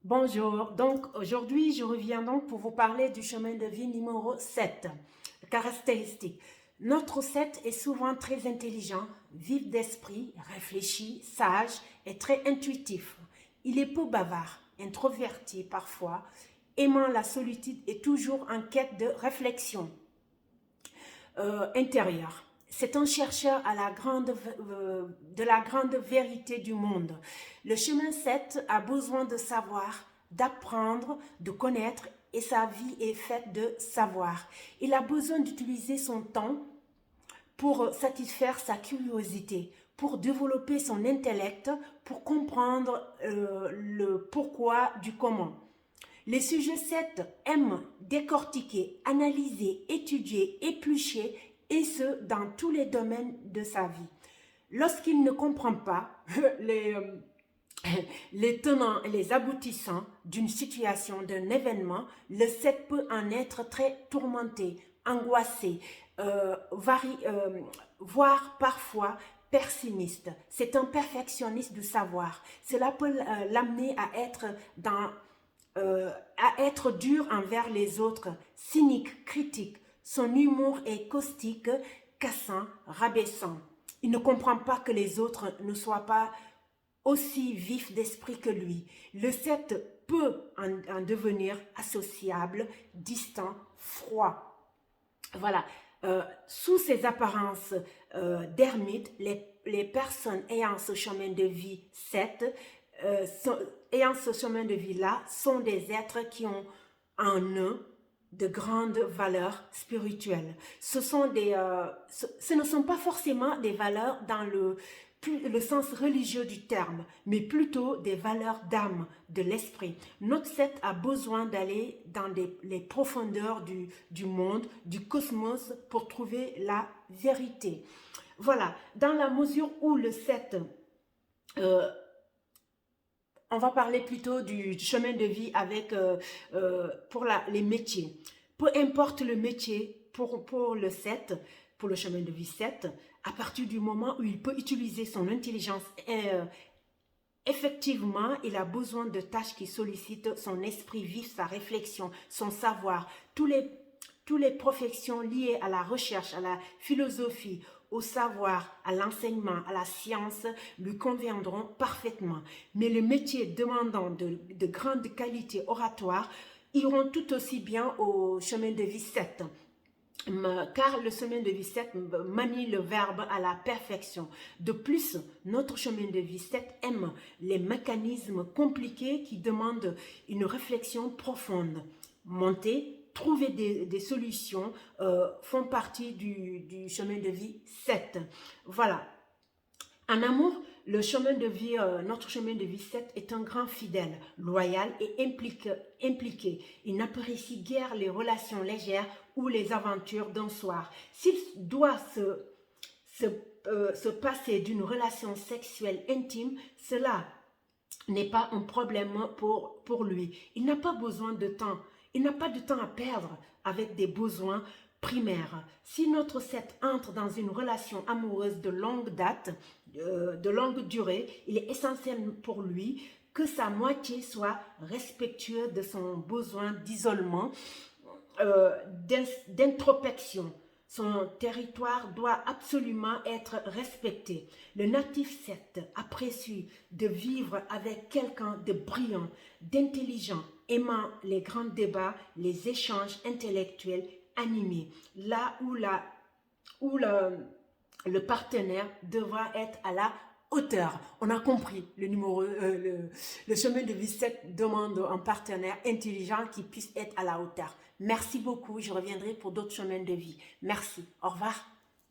Bonjour, donc aujourd'hui je reviens donc pour vous parler du chemin de vie numéro 7, caractéristiques. Notre 7 est souvent très intelligent, vif d'esprit, réfléchi, sage et très intuitif. Il est peu bavard, introverti parfois, aimant la solitude et toujours en quête de réflexion intérieure. C'est un chercheur de la grande vérité du monde. Le chemin 7 a besoin de savoir, d'apprendre, de connaître et sa vie est faite de savoir. Il a besoin d'utiliser son temps pour satisfaire sa curiosité, pour développer son intellect, pour comprendre le pourquoi du comment. Les sujets 7 aiment décortiquer, analyser, étudier, éplucher, et ce, dans tous les domaines de sa vie. Lorsqu'il ne comprend pas les tenants et les aboutissants d'une situation, d'un événement, le 7 peut en être très tourmenté, angoissé, voire parfois pessimiste. C'est un perfectionniste du savoir. Cela peut l'amener à être dur envers les autres, cynique, critique. Son humour est caustique, cassant, rabaissant. Il ne comprend pas que les autres ne soient pas aussi vifs d'esprit que lui. Le 7 peut en devenir associable, distant, froid. Voilà. Sous ces apparences d'ermite, les personnes ayant ce chemin de vie 7 ayant ce chemin de vie-là sont des êtres qui ont en eux de grandes valeurs spirituelles. Ce ne sont pas forcément des valeurs dans le sens religieux du terme, mais plutôt des valeurs d'âme, de l'esprit. Notre 7 a besoin d'aller dans les profondeurs du monde, du cosmos, pour trouver la vérité. Voilà, dans la mesure où le 7 on va parler plutôt du chemin de vie pour les métiers. Peu importe le métier pour le 7, pour le chemin de vie 7, à partir du moment où il peut utiliser son intelligence, effectivement, il a besoin de tâches qui sollicitent son esprit vif, sa réflexion, son savoir. Toutes les professions liées à la recherche, à la philosophie, au savoir, à l'enseignement, à la science lui conviendront parfaitement. Mais les métiers demandant de grandes qualités oratoires iront tout aussi bien au chemin de vie 7. Car le chemin de vie 7 manie le verbe à la perfection. De plus, notre chemin de vie 7 aime les mécanismes compliqués qui demandent une réflexion profonde. Monter, trouver des solutions font partie du chemin de vie 7. Voilà. En amour, notre chemin de vie 7 est un grand fidèle, loyal et impliqué. Il n'apprécie guère les relations légères ou les aventures d'un soir. S'il doit se passer d'une relation sexuelle intime, cela n'est pas un problème pour lui. Il n'a pas besoin de temps. Il n'a pas de temps à perdre avec des besoins primaires. Si notre 7 entre dans une relation amoureuse de longue date, de longue durée, il est essentiel pour lui que sa moitié soit respectueuse de son besoin d'isolement, d'introspection. Son territoire doit absolument être respecté. Le natif 7 apprécie de vivre avec quelqu'un de brillant, d'intelligent, aimant les grands débats, les échanges intellectuels animés. Là où le partenaire devra être à la hauteur. On a compris, le chemin de vie 7 demande un partenaire intelligent qui puisse être à la hauteur. Merci beaucoup, je reviendrai pour d'autres chemins de vie. Merci, au revoir.